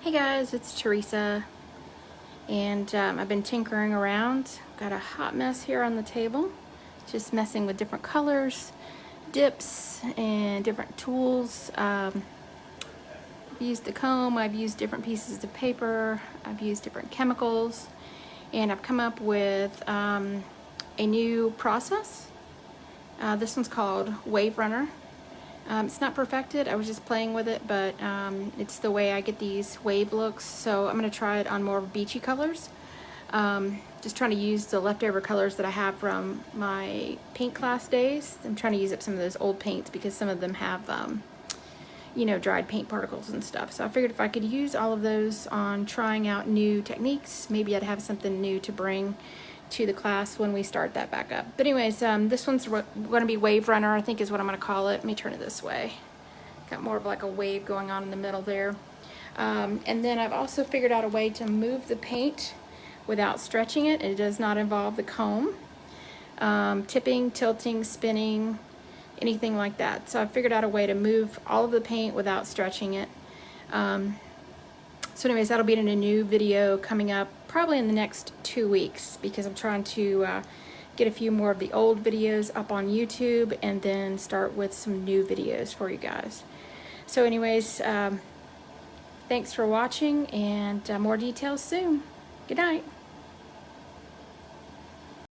Hey guys, it's Teresa, and I've been tinkering around. Got a hot mess here on the table, just messing with different colors, dips, and different tools. I've used a comb, I've used different pieces of paper, I've used different chemicals, and I've come up with a new process. This one's called Wave Runner. It's not perfected, I was just playing with it, but it's the way I get these wave looks, so I'm going to try it on more beachy colors. Just trying to use the leftover colors that I have from my paint class days. I'm trying to use up some of those old paints because some of them have, dried paint particles and stuff. So I figured if I could use all of those on trying out new techniques, maybe I'd have something new to bring to the class when we start that back up. But anyways, this one's going to be Wave Runner, I think is what I'm going to call it. Let me turn it this way. Got more of like a wave going on in the middle there. And then I've also figured out a way to move the paint without stretching it. It does not involve the comb. Tipping, tilting, spinning, anything like that. So I've figured out a way to move all of the paint without stretching it. So anyways, that'll be in a new video coming up probably in the next 2 weeks, because I'm trying to get a few more of the old videos up on YouTube and then start with some new videos for you guys. So anyways, thanks for watching, and more details soon. Good night.